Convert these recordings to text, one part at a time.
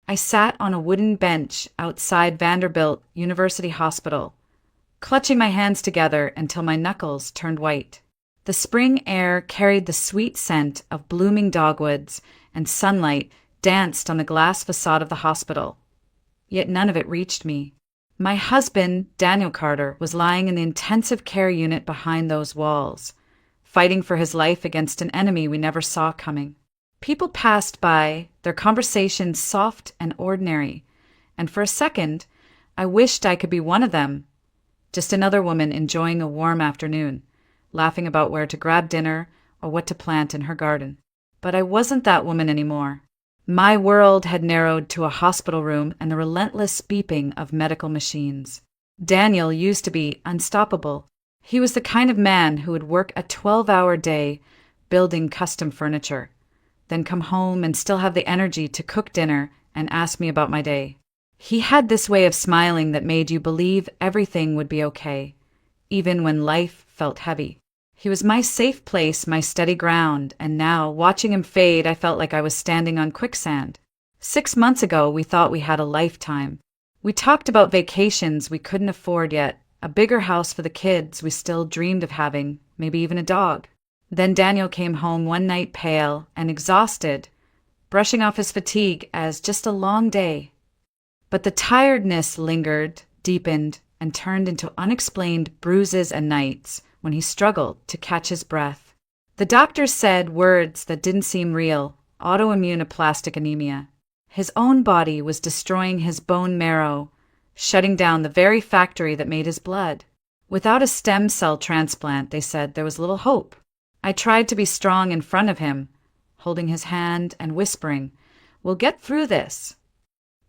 I sat on a wooden bench outside Vanderbilt University Hospital, clutching my hands together until my knuckles turned white. The spring air carried the sweet scent of blooming dogwoods, and sunlight danced on the glass facade of the hospital. Yet none of it reached me. My husband, Daniel Carter, was lying in the intensive care unit behind those walls, fighting for his life against an enemy we never saw coming. People passed by, their conversations soft and ordinary, and for a second, I wished I could be one of them. Just another woman enjoying a warm afternoon, laughing about where to grab dinner or what to plant in her garden. But I wasn't that woman anymore. My world had narrowed to a hospital room and the relentless beeping of medical machines. Daniel used to be unstoppable. He was the kind of man who would work a 12-hour day building custom furniture, then come home and still have the energy to cook dinner and ask me about my day. He had this way of smiling that made you believe everything would be okay, even when life felt heavy. He was my safe place, my steady ground, and now, watching him fade, I felt like I was standing on quicksand. 6 months ago, we thought we had a lifetime. We talked about vacations we couldn't afford yet, a bigger house for the kids we still dreamed of having, maybe even a dog. Then Daniel came home one night pale and exhausted, brushing off his fatigue as just a long day. But the tiredness lingered, deepened, and turned into unexplained bruises and nights when he struggled to catch his breath. The doctors said words that didn't seem real: autoimmune aplastic anemia. His own body was destroying his bone marrow, shutting down the very factory that made his blood. Without a stem cell transplant, they said, there was little hope. I tried to be strong in front of him, holding his hand and whispering, "We'll get through this."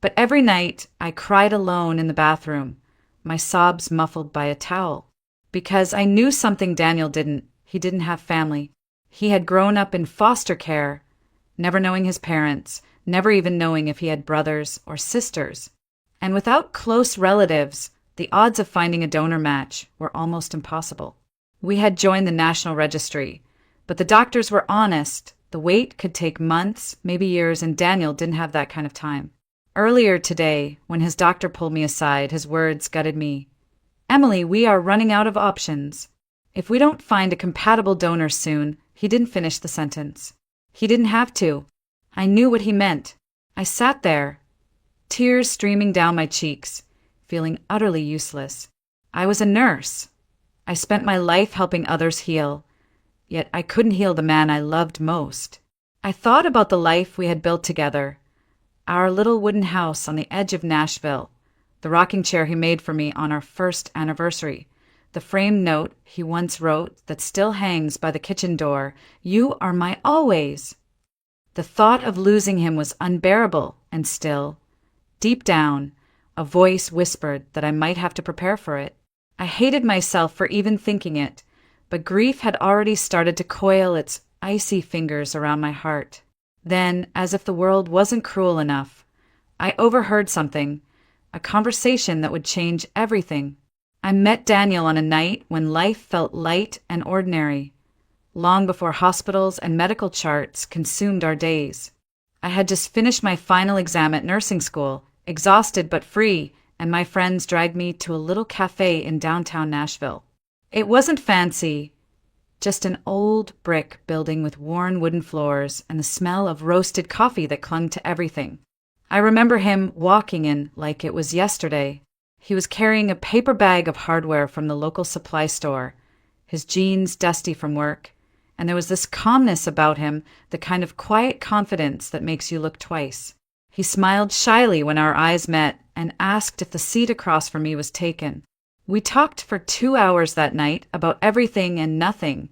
But every night I cried alone in the bathroom, my sobs muffled by a towel. Because I knew something Daniel didn't. He didn't have family. He had grown up in foster care, never knowing his parents, never even knowing if he had brothers or sisters. And without close relatives, the odds of finding a donor match were almost impossible. We had joined the National Registry, but the doctors were honest. The wait could take months, maybe years, and Daniel didn't have that kind of time. Earlier today, when his doctor pulled me aside, his words gutted me. "Emily, we are running out of options. If we don't find a compatible donor soon," he didn't finish the sentence. He didn't have to. I knew what he meant. I sat there, tears streaming down my cheeks, feeling utterly useless. I was a nurse. I spent my life helping others heal, yet I couldn't heal the man I loved most. I thought about the life we had built together, our little wooden house on the edge of Nashville, the rocking chair he made for me on our first anniversary, the framed note he once wrote that still hangs by the kitchen door, "You are my always." The thought of losing him was unbearable, and still, deep down, a voice whispered that I might have to prepare for it. I hated myself for even thinking it, but grief had already started to coil its icy fingers around my heart. Then, as if the world wasn't cruel enough, I overheard something, a conversation that would change everything. I met Daniel on a night when life felt light and ordinary, long before hospitals and medical charts consumed our days. I had just finished my final exam at nursing school, exhausted but free, and my friends dragged me to a little cafe in downtown Nashville. It wasn't fancy, just an old brick building with worn wooden floors and the smell of roasted coffee that clung to everything. I remember him walking in like it was yesterday. He was carrying a paper bag of hardware from the local supply store, his jeans dusty from work, and there was this calmness about him, the kind of quiet confidence that makes you look twice. He smiled shyly when our eyes met and asked if the seat across from me was taken. We talked for 2 hours that night about everything and nothing,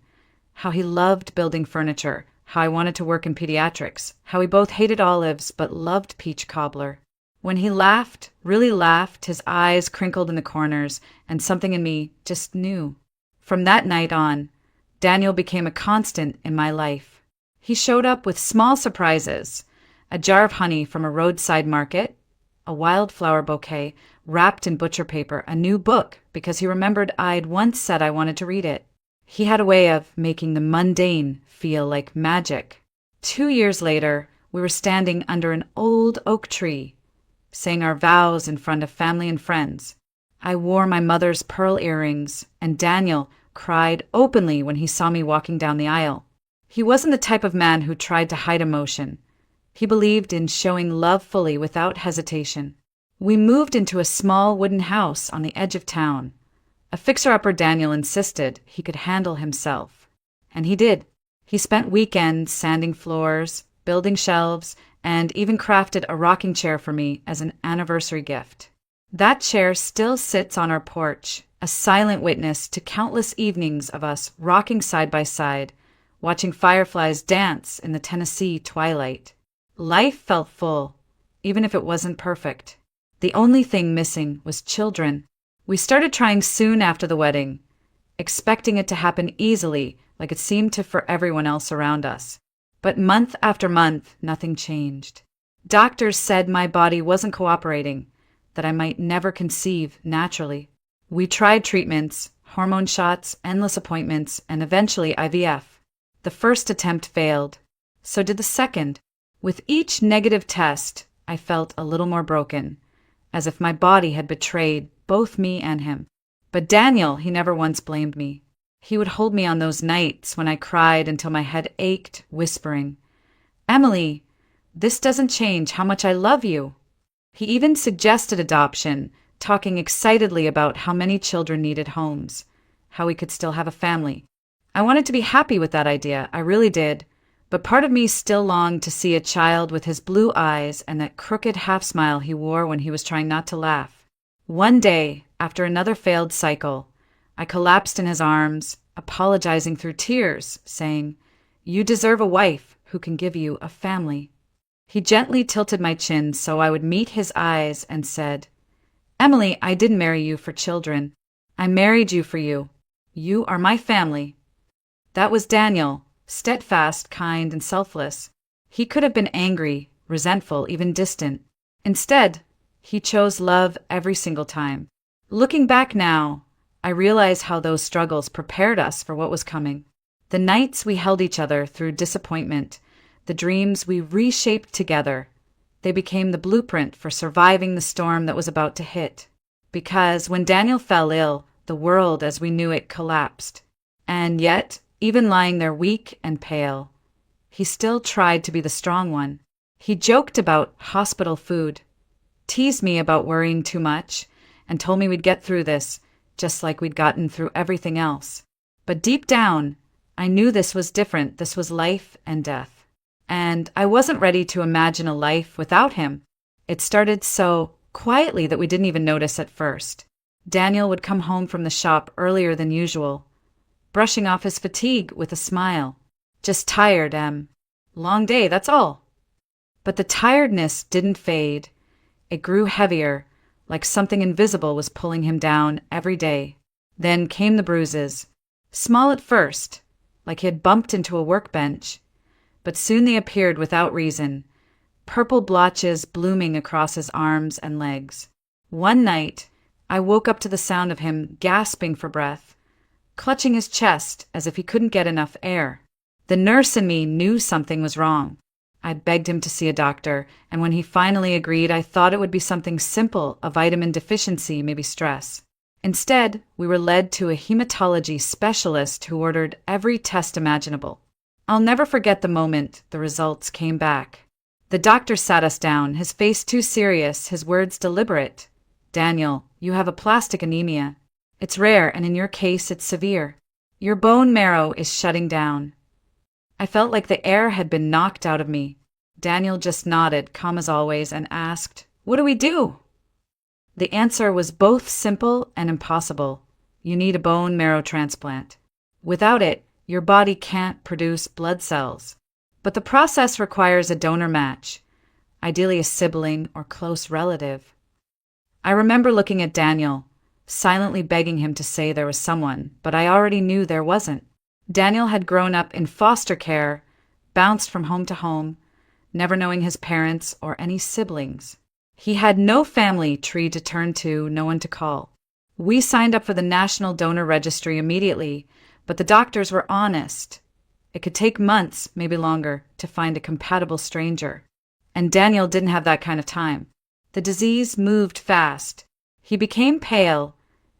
how he loved building furniture, how I wanted to work in pediatrics, how we both hated olives but loved peach cobbler. When he laughed, really laughed, his eyes crinkled in the corners, and something in me just knew. From that night on, Daniel became a constant in my life. He showed up with small surprises: a jar of honey from a roadside market, a wildflower bouquet wrapped in butcher paper, a new book because he remembered I'd once said I wanted to read it. He had a way of making the mundane feel like magic. 2 years later, we were standing under an old oak tree, saying our vows in front of family and friends. I wore my mother's pearl earrings, and Daniel cried openly when he saw me walking down the aisle. He wasn't the type of man who tried to hide emotion. He believed in showing love fully without hesitation. We moved into a small wooden house on the edge of town. A fixer-upper Daniel insisted he could handle himself. And he did. He spent weekends sanding floors, building shelves, and even crafted a rocking chair for me as an anniversary gift. That chair still sits on our porch, a silent witness to countless evenings of us rocking side by side, watching fireflies dance in the Tennessee twilight. Life felt full, even if it wasn't perfect. The only thing missing was children. We started trying soon after the wedding, expecting it to happen easily, like it seemed to for everyone else around us. But month after month, nothing changed. Doctors said my body wasn't cooperating, that I might never conceive naturally. We tried treatments, hormone shots, endless appointments, and eventually IVF. The first attempt failed. So did the second. With each negative test, I felt a little more broken, as if my body had betrayed both me and him. But Daniel, he never once blamed me. He would hold me on those nights when I cried until my head ached, whispering, "Emily, this doesn't change how much I love you." He even suggested adoption, talking excitedly about how many children needed homes, how we could still have a family. I wanted to be happy with that idea, I really did, but part of me still longed to see a child with his blue eyes and that crooked half-smile he wore when he was trying not to laugh. One day, after another failed cycle, I collapsed in his arms, apologizing through tears, saying, "You deserve a wife who can give you a family." He gently tilted my chin so I would meet his eyes and said, "Emily, I didn't marry you for children. I married you for you. You are my family." That was Daniel, steadfast, kind, and selfless. He could have been angry, resentful, even distant. Instead, he chose love every single time. Looking back now, I realize how those struggles prepared us for what was coming. The nights we held each other through disappointment, the dreams we reshaped together, they became the blueprint for surviving the storm that was about to hit. Because when Daniel fell ill, the world as we knew it collapsed. And yet, even lying there weak and pale, he still tried to be the strong one. He joked about hospital food, teased me about worrying too much, and told me we'd get through this, just like we'd gotten through everything else. But deep down, I knew this was different. This was life and death. And I wasn't ready to imagine a life without him. It started so quietly that we didn't even notice at first. Daniel would come home from the shop earlier than usual, brushing off his fatigue with a smile. "Just tired, Em. Long day, that's all." But the tiredness didn't fade. It grew heavier, like something invisible was pulling him down every day. Then came the bruises. Small at first, like he had bumped into a workbench, but soon they appeared without reason, purple blotches blooming across his arms and legs. One night, I woke up to the sound of him gasping for breath, clutching his chest as if he couldn't get enough air. The nurse in me knew something was wrong. I begged him to see a doctor, and when he finally agreed, I thought it would be something simple, a vitamin deficiency, maybe stress. Instead, we were led to a hematology specialist who ordered every test imaginable. I'll never forget the moment the results came back. The doctor sat us down, his face too serious, his words deliberate. "Daniel, you have aplastic anemia. It's rare, and in your case, it's severe. Your bone marrow is shutting down." I felt like the air had been knocked out of me. Daniel just nodded, calm as always, and asked, "What do we do?" The answer was both simple and impossible. You need a bone marrow transplant. Without it, your body can't produce blood cells. But the process requires a donor match, ideally a sibling or close relative. I remember looking at Daniel, silently begging him to say there was someone, but I already knew there wasn't. Daniel had grown up in foster care, bounced from home to home, never knowing his parents or any siblings. He had no family tree to turn to, no one to call. We signed up for the National Donor Registry immediately, but the doctors were honest. It could take months, maybe longer, to find a compatible stranger. And Daniel didn't have that kind of time. The disease moved fast. He became pale,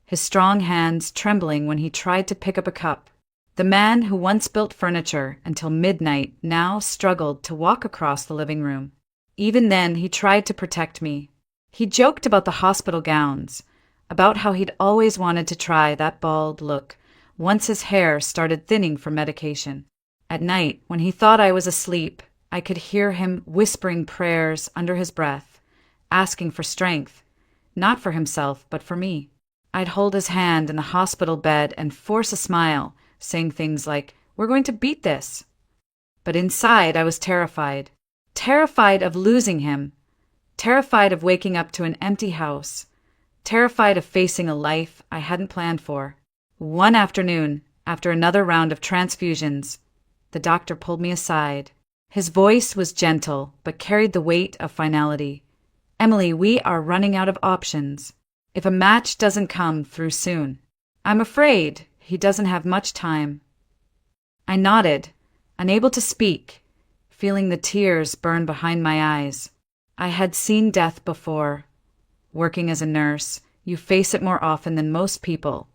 his strong hands trembling when he tried to pick up a cup. The man who once built furniture until midnight now struggled to walk across the living room. Even then, he tried to protect me. He joked about the hospital gowns, about how he'd always wanted to try that bald look once his hair started thinning from medication. At night, when he thought I was asleep, I could hear him whispering prayers under his breath, asking for strength, not for himself, but for me. I'd hold his hand in the hospital bed and force a smile, saying things like, "We're going to beat this." But inside, I was terrified. Terrified of losing him. Terrified of waking up to an empty house. Terrified of facing a life I hadn't planned for. One afternoon, after another round of transfusions, the doctor pulled me aside. His voice was gentle, but carried the weight of finality. "Emily, we are running out of options. If a match doesn't come through soon, I'm afraid he doesn't have much time." I nodded, unable to speak, feeling the tears burn behind my eyes. I had seen death before. Working as a nurse, you face it more often than most people.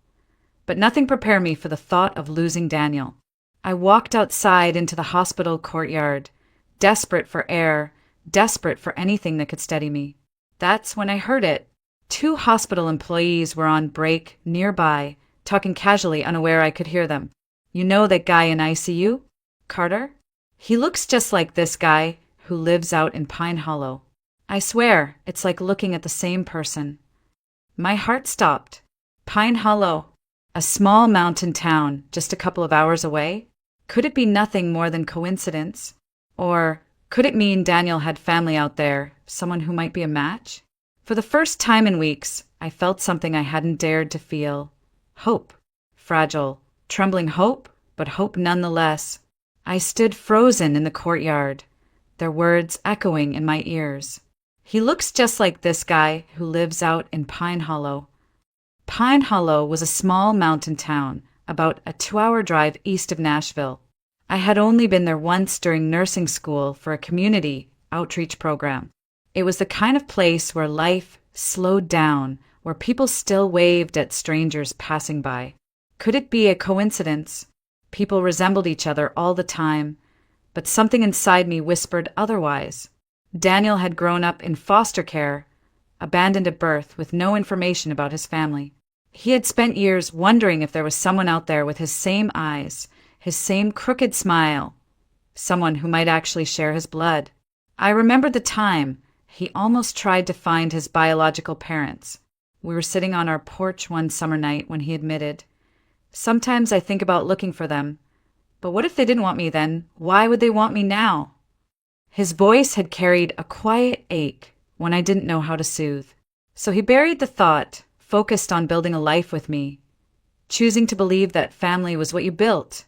But nothing prepared me for the thought of losing Daniel. I walked outside into the hospital courtyard, desperate for air, desperate for anything that could steady me. That's when I heard it. 2 hospital employees were on break nearby, talking casually, unaware I could hear them. "You know that guy in ICU? Carter? He looks just like this guy who lives out in Pine Hollow." I swear, it's like looking at the same person. My heart stopped. Pine Hollow, a small mountain town just a couple of hours away? Could it be nothing more than coincidence? Or could it mean Daniel had family out there, someone who might be a match? For the first time in weeks, I felt something I hadn't dared to feel. Hope. Fragile, trembling hope, but hope nonetheless. I stood frozen in the courtyard, their words echoing in my ears. "He looks just like this guy who lives out in Pine Hollow." Pine Hollow was a small mountain town, about a 2-hour drive east of Nashville. I had only been there once during nursing school for a community outreach program. It was the kind of place where life slowed down, where people still waved at strangers passing by. Could it be a coincidence? People resembled each other all the time, but something inside me whispered otherwise. Daniel had grown up in foster care, abandoned at birth with no information about his family. He had spent years wondering if there was someone out there with his same eyes, his same crooked smile, someone who might actually share his blood. I remembered the time he almost tried to find his biological parents. We were sitting on our porch one summer night when he admitted, "Sometimes I think about looking for them, but what if they didn't want me then? Why would they want me now?" His voice had carried a quiet ache when I didn't know how to soothe. So he buried the thought, focused on building a life with me, choosing to believe that family was what you built,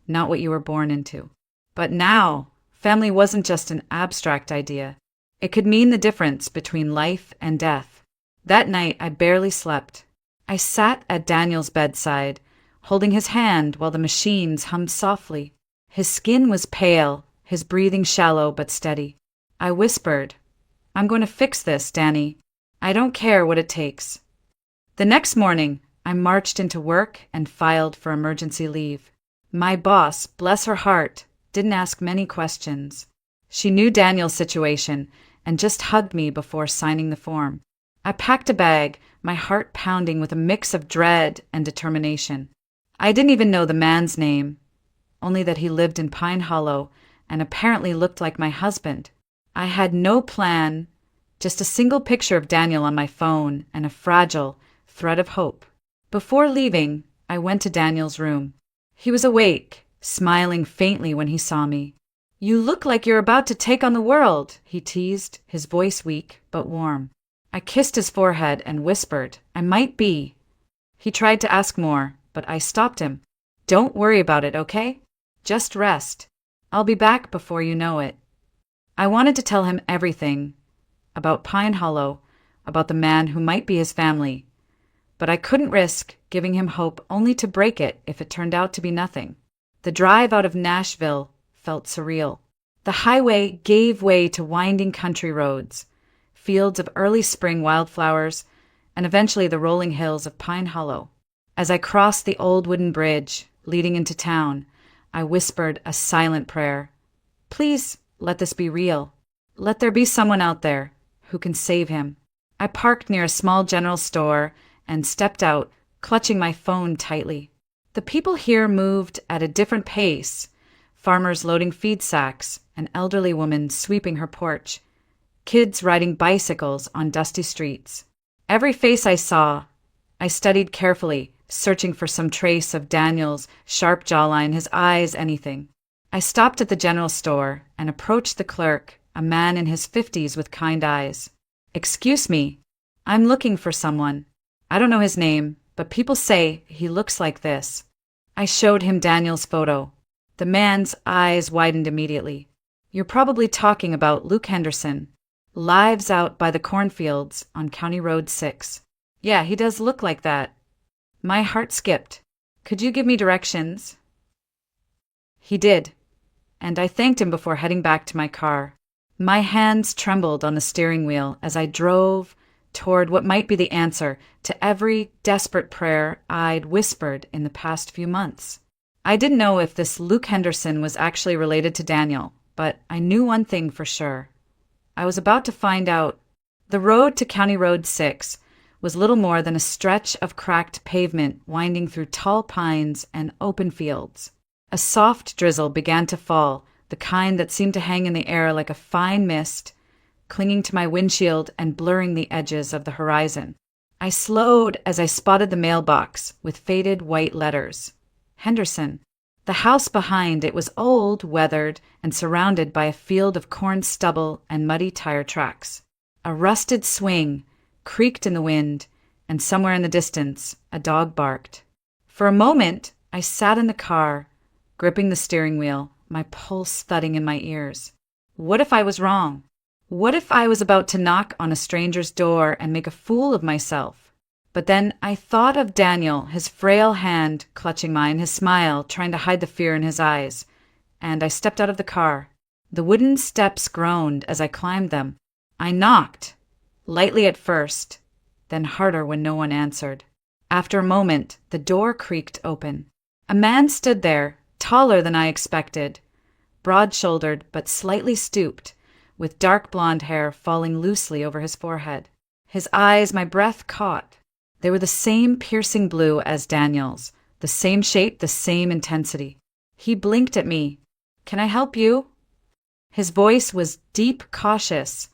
not what you were born into. But now, family wasn't just an abstract idea. It could mean the difference between life and death. That night, I barely slept. I sat at Daniel's bedside, holding his hand while the machines hummed softly. His skin was pale, his breathing shallow but steady. I whispered, "I'm going to fix this, Danny. I don't care what it takes." The next morning, I marched into work and filed for emergency leave. My boss, bless her heart, didn't ask many questions. She knew Daniel's situation and just hugged me before signing the form. I packed a bag, my heart pounding with a mix of dread and determination. I didn't even know the man's name, only that he lived in Pine Hollow and apparently looked like my husband. I had no plan, just a single picture of Daniel on my phone and a fragile thread of hope. Before leaving, I went to Daniel's room. He was awake, smiling faintly when he saw me. "You look like you're about to take on the world," he teased, his voice weak but warm. I kissed his forehead and whispered, "I might be." He tried to ask more, but I stopped him. "Don't worry about it, okay? Just rest. I'll be back before you know it." I wanted to tell him everything, about Pine Hollow, about the man who might be his family, but I couldn't risk giving him hope only to break it if it turned out to be nothing. The drive out of Nashville felt surreal. The highway gave way to winding country roads, fields of early spring wildflowers, and eventually the rolling hills of Pine Hollow. As I crossed the old wooden bridge leading into town, I whispered a silent prayer. Please let this be real. Let there be someone out there who can save him. I parked near a small general store and stepped out, clutching my phone tightly. The people here moved at a different pace. Farmers loading feed sacks, an elderly woman sweeping her porch, kids riding bicycles on dusty streets. Every face I saw, I studied carefully, searching for some trace of Daniel's sharp jawline, his eyes, anything. I stopped at the general store and approached the clerk, a man in his 50s with kind eyes. Excuse me, I'm looking for someone. I don't know his name, but people say he looks like this. I showed him Daniel's photo. The man's eyes widened immediately. You're probably talking about Luke Henderson. Lives out by the cornfields on County Road 6. Yeah, he does look like that. My heart skipped. Could you give me directions? He did, and I thanked him before heading back to my car. My hands trembled on the steering wheel as I drove toward what might be the answer to every desperate prayer I'd whispered in the past few months. I didn't know if this Luke Henderson was actually related to Daniel, but I knew one thing for sure. I was about to find out. The road to County Road 6 was little more than a stretch of cracked pavement winding through tall pines and open fields. A soft drizzle began to fall, the kind that seemed to hang in the air like a fine mist, clinging to my windshield and blurring the edges of the horizon. I slowed as I spotted the mailbox with faded white letters. Henderson. The house behind it was old, weathered, and surrounded by a field of corn stubble and muddy tire tracks. A rusted swing creaked in the wind, and somewhere in the distance, a dog barked. For a moment, I sat in the car, gripping the steering wheel, my pulse thudding in my ears. What if I was wrong? What if I was about to knock on a stranger's door and make a fool of myself? But then I thought of Daniel, his frail hand clutching mine, his smile trying to hide the fear in his eyes, and I stepped out of the car. The wooden steps groaned as I climbed them. I knocked, lightly at first, then harder when no one answered. After a moment, the door creaked open. A man stood there, taller than I expected, broad-shouldered but slightly stooped, with dark blonde hair falling loosely over his forehead. His eyes my breath caught. They were the same piercing blue as Daniel's, the same shape, the same intensity. He blinked at me. "Can I help you?" His voice was deep, cautious,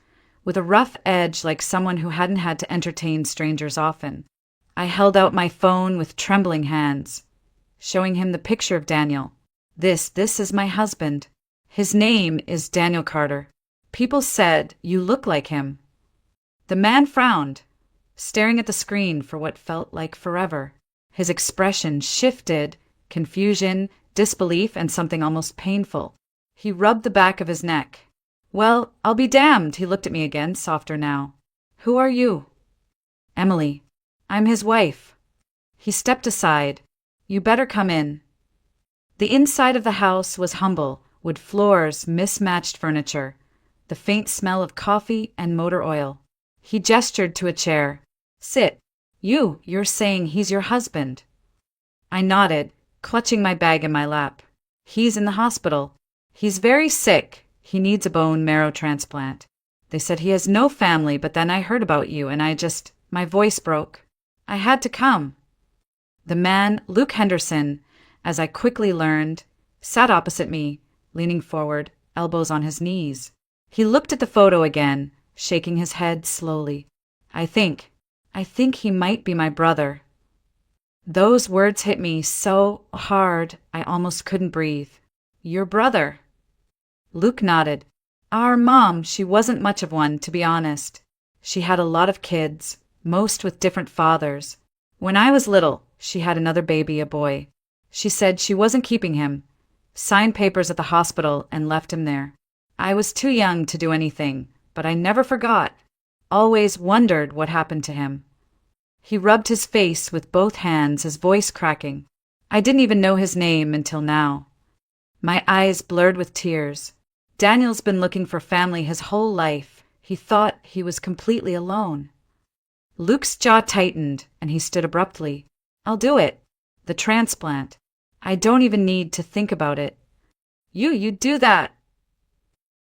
with a rough edge like someone who hadn't had to entertain strangers often. I held out my phone with trembling hands, showing him the picture of Daniel. This is my husband. His name is Daniel Carter. People said you look like him." The man frowned, staring at the screen for what felt like forever. His expression shifted, confusion, disbelief, and something almost painful. He rubbed the back of his neck. "Well, I'll be damned," he looked at me again, softer now. "Who are you?" "Emily. I'm his wife." He stepped aside. "You better come in." The inside of the house was humble, wood floors, mismatched furniture, the faint smell of coffee and motor oil. He gestured to a chair. "Sit. You're saying he's your husband." I nodded, clutching my bag in my lap. "He's in the hospital. He's very sick. He needs a bone marrow transplant. They said he has no family, but then I heard about you and my voice broke. I had to come." The man, Luke Henderson, as I quickly learned, sat opposite me, leaning forward, elbows on his knees. He looked at the photo again, shaking his head slowly. I think he might be my brother." Those words hit me so hard I almost couldn't breathe. "Your brother?" Luke nodded. "Our mom, she wasn't much of one, to be honest. She had a lot of kids, most with different fathers. When I was little, she had another baby, a boy. She said she wasn't keeping him, signed papers at the hospital and left him there. I was too young to do anything, but I never forgot. Always wondered what happened to him." He rubbed his face with both hands, his voice cracking. I didn't even know his name until now. My eyes blurred with tears. "Daniel's been looking for family his whole life. He thought he was completely alone. Luke's jaw tightened, and he stood abruptly. I'll do it. The transplant. I don't even need to think about it. You do that.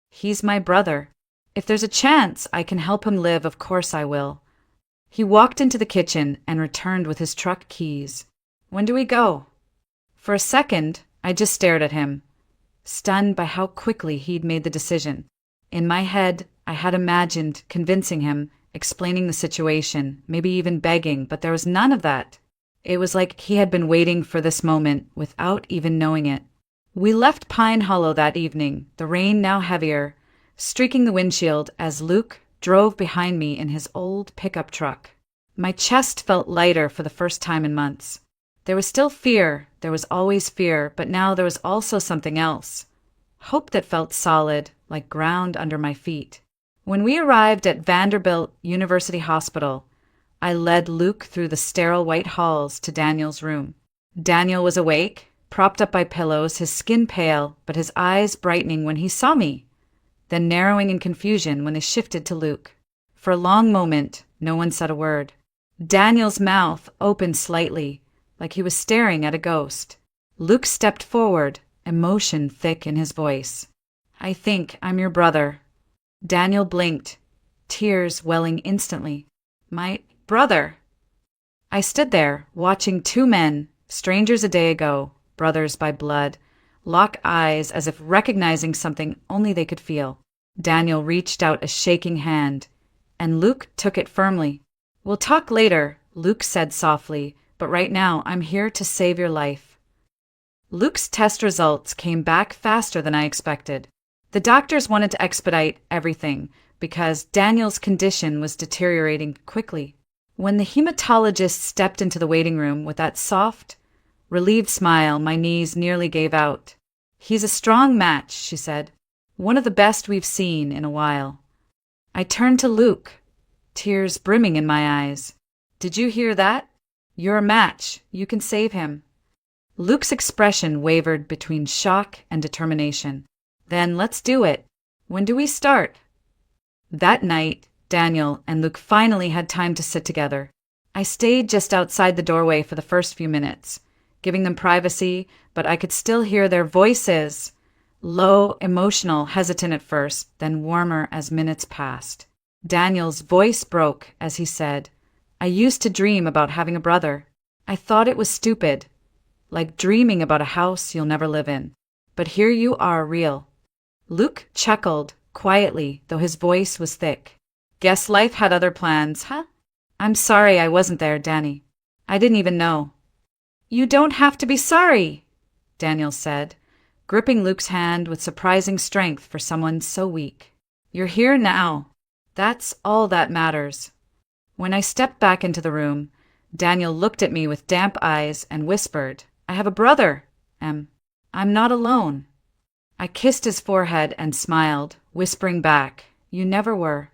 He's my brother. If there's a chance I can help him live, of course I will. He walked into the kitchen and returned with his truck keys. When do we go? For a second, I just stared at him, stunned by how quickly he'd made the decision. In my head, I had imagined convincing him, explaining the situation, maybe even begging, but there was none of that. It was like he had been waiting for this moment without even knowing it. We left Pine Hollow that evening, the rain now heavier, streaking the windshield as Luke drove behind me in his old pickup truck. My chest felt lighter for the first time in months. There was still fear, there was always fear, but now there was also something else. Hope that felt solid, like ground under my feet. When we arrived at Vanderbilt University Hospital, I led Luke through the sterile white halls to Daniel's room. Daniel was awake, propped up by pillows, his skin pale, but his eyes brightening when he saw me, then narrowing in confusion when they shifted to Luke. For a long moment, no one said a word. Daniel's mouth opened slightly, like he was staring at a ghost. Luke stepped forward, emotion thick in his voice. I think I'm your brother. Daniel blinked, tears welling instantly. My brother. I stood there, watching two men, strangers a day ago, brothers by blood, lock eyes as if recognizing something only they could feel. Daniel reached out a shaking hand, and Luke took it firmly. We'll talk later, Luke said softly, but right now I'm here to save your life. Luke's test results came back faster than I expected. The doctors wanted to expedite everything because Daniel's condition was deteriorating quickly. When the hematologist stepped into the waiting room with that soft, relieved smile, my knees nearly gave out. He's a strong match, she said. One of the best we've seen in a while. I turned to Luke, tears brimming in my eyes. Did you hear that? You're a match. You can save him. Luke's expression wavered between shock and determination. Then let's do it. When do we start? That night, Daniel and Luke finally had time to sit together. I stayed just outside the doorway for the first few minutes, giving them privacy, but I could still hear their voices. Low, emotional, hesitant at first, then warmer as minutes passed. Daniel's voice broke as he said, I used to dream about having a brother. I thought it was stupid, like dreaming about a house you'll never live in. But here you are, real. Luke chuckled, quietly, though his voice was thick. Guess life had other plans, huh? I'm sorry I wasn't there, Danny. I didn't even know. You don't have to be sorry, Daniel said, gripping Luke's hand with surprising strength for someone so weak. You're here now. That's all that matters. When I stepped back into the room, Daniel looked at me with damp eyes and whispered, I have a brother, Em. I'm not alone. I kissed his forehead and smiled, whispering back, You never were.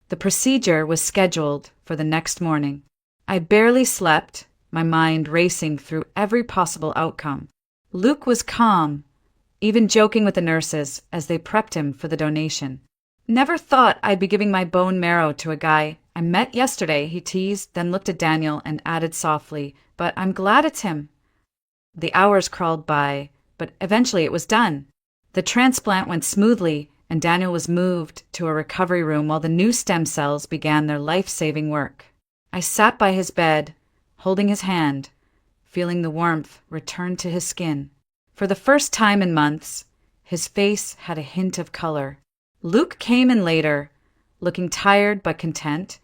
The procedure was scheduled for the next morning. I barely slept, my mind racing through every possible outcome. Luke was calm, even joking with the nurses as they prepped him for the donation. Never thought I'd be giving my bone marrow to a guy I met yesterday, he teased, then looked at Daniel and added softly, But I'm glad it's him. The hours crawled by, but eventually it was done. The transplant went smoothly, and Daniel was moved to a recovery room while the new stem cells began their life-saving work. I sat by his bed, holding his hand, feeling the warmth return to his skin. For the first time in months, his face had a hint of color. Luke came in later, looking tired but content,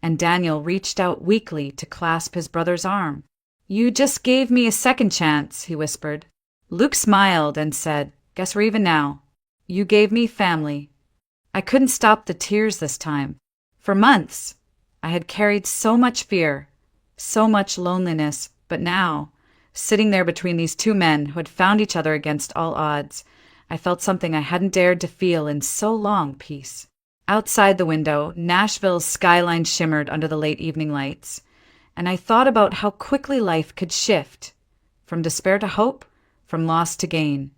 and Daniel reached out weakly to clasp his brother's arm. You just gave me a second chance, he whispered. Luke smiled and said, Guess we're even now. You gave me family. I couldn't stop the tears this time. For months, I had carried so much fear, so much loneliness, but now, sitting there between these two men who had found each other against all odds, I felt something I hadn't dared to feel in so long, peace. Outside the window, Nashville's skyline shimmered under the late evening lights, and I thought about how quickly life could shift, from despair to hope, from loss to gain,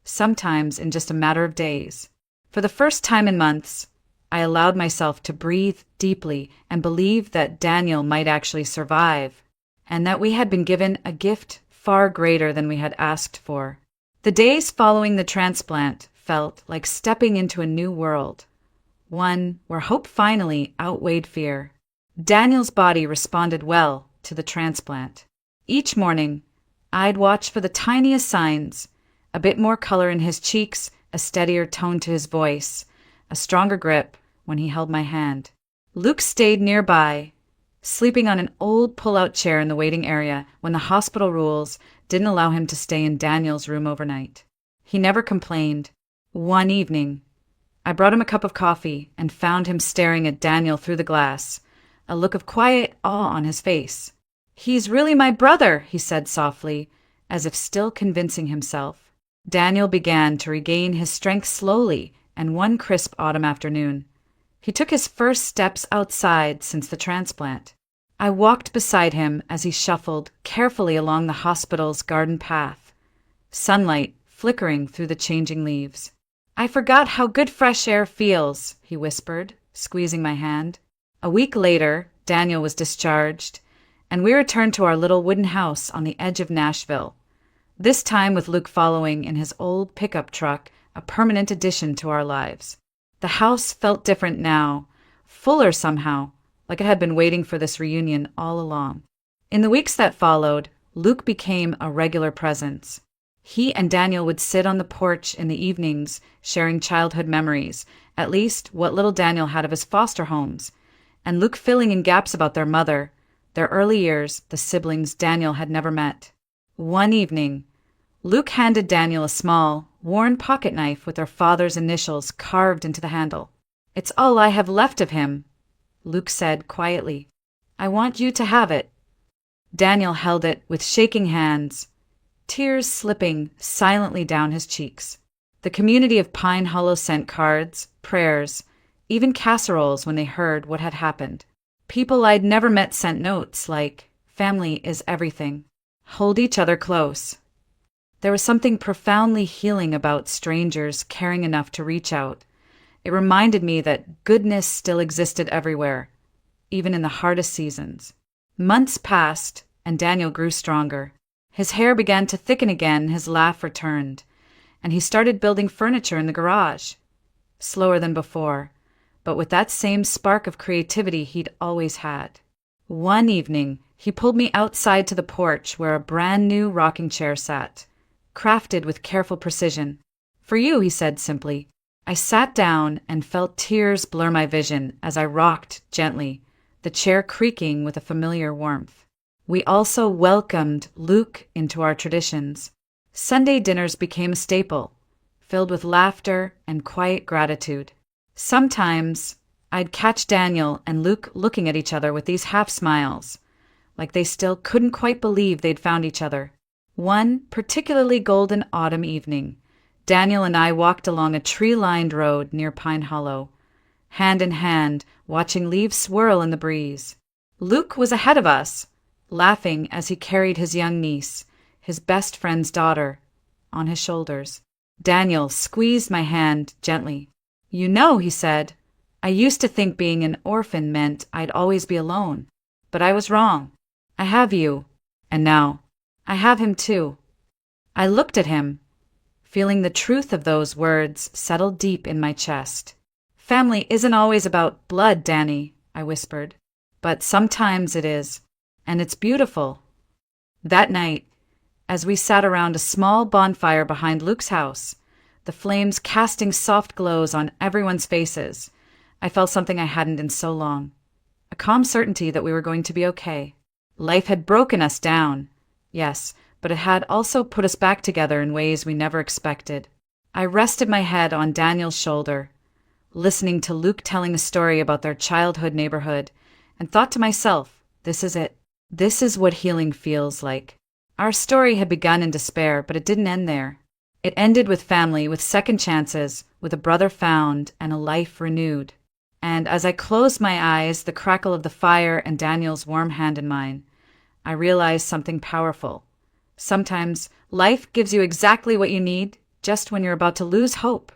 sometimes in just a matter of days. For the first time in months, I allowed myself to breathe deeply and believe that Daniel might actually survive, and that we had been given a gift far greater than we had asked for. The days following the transplant felt like stepping into a new world, one where hope finally outweighed fear. Daniel's body responded well to the transplant. Each morning, I'd watch for the tiniest signs: a bit more color in his cheeks, a steadier tone to his voice, a stronger grip when he held my hand. Luke stayed nearby, sleeping on an old pull-out chair in the waiting area when the hospital rules didn't allow him to stay in Daniel's room overnight. He never complained. One evening, I brought him a cup of coffee and found him staring at Daniel through the glass, a look of quiet awe on his face. "He's really my brother," he said softly, as if still convincing himself. Daniel began to regain his strength slowly, and one crisp autumn afternoon, he took his first steps outside since the transplant. I walked beside him as he shuffled carefully along the hospital's garden path, sunlight flickering through the changing leaves. "I forgot how good fresh air feels," he whispered, squeezing my hand. A week later, Daniel was discharged, and we returned to our little wooden house on the edge of Nashville, this time with Luke following in his old pickup truck, a permanent addition to our lives. The house felt different now, fuller somehow, like it had been waiting for this reunion all along. In the weeks that followed, Luke became a regular presence. He and Daniel would sit on the porch in the evenings, sharing childhood memories, at least what little Daniel had of his foster homes, and Luke filling in gaps about their mother, their early years, the siblings Daniel had never met. One evening, Luke handed Daniel a small, worn pocket knife with their father's initials carved into the handle. "It's all I have left of him," Luke said quietly. "I want you to have it." Daniel held it with shaking hands, tears slipping silently down his cheeks. The community of Pine Hollow sent cards, prayers, even casseroles when they heard what had happened. People I'd never met sent notes like, "Family is everything. Hold each other close." There was something profoundly healing about strangers caring enough to reach out. It reminded me that goodness still existed everywhere, even in the hardest seasons. Months passed, and Daniel grew stronger. His hair began to thicken again, his laugh returned, and he started building furniture in the garage. Slower than before, but with that same spark of creativity he'd always had. One evening, he pulled me outside to the porch where a brand new rocking chair sat, crafted with careful precision. "For you," he said simply. I sat down and felt tears blur my vision as I rocked gently, the chair creaking with a familiar warmth. We also welcomed Luke into our traditions. Sunday dinners became a staple, filled with laughter and quiet gratitude. Sometimes I'd catch Daniel and Luke looking at each other with these half smiles, like they still couldn't quite believe they'd found each other. One particularly golden autumn evening, Daniel and I walked along a tree-lined road near Pine Hollow, hand in hand, watching leaves swirl in the breeze. Luke was ahead of us, laughing as he carried his young niece, his best friend's daughter, on his shoulders. Daniel squeezed my hand gently. "You know," he said, "I used to think being an orphan meant I'd always be alone. But I was wrong. I have you, and now I have him too." I looked at him, feeling the truth of those words settle deep in my chest. "Family isn't always about blood, Danny," I whispered. "But sometimes it is, and it's beautiful." That night, as we sat around a small bonfire behind Luke's house, the flames casting soft glows on everyone's faces, I felt something I hadn't in so long. A calm certainty that we were going to be okay. Life had broken us down, yes, but it had also put us back together in ways we never expected. I rested my head on Daniel's shoulder, listening to Luke telling a story about their childhood neighborhood, and thought to myself, this is it. This is what healing feels like. Our story had begun in despair, but it didn't end there. It ended with family, with second chances, with a brother found and a life renewed. And as I closed my eyes, the crackle of the fire and Daniel's warm hand in mine, I realized something powerful. Sometimes life gives you exactly what you need just when you're about to lose hope.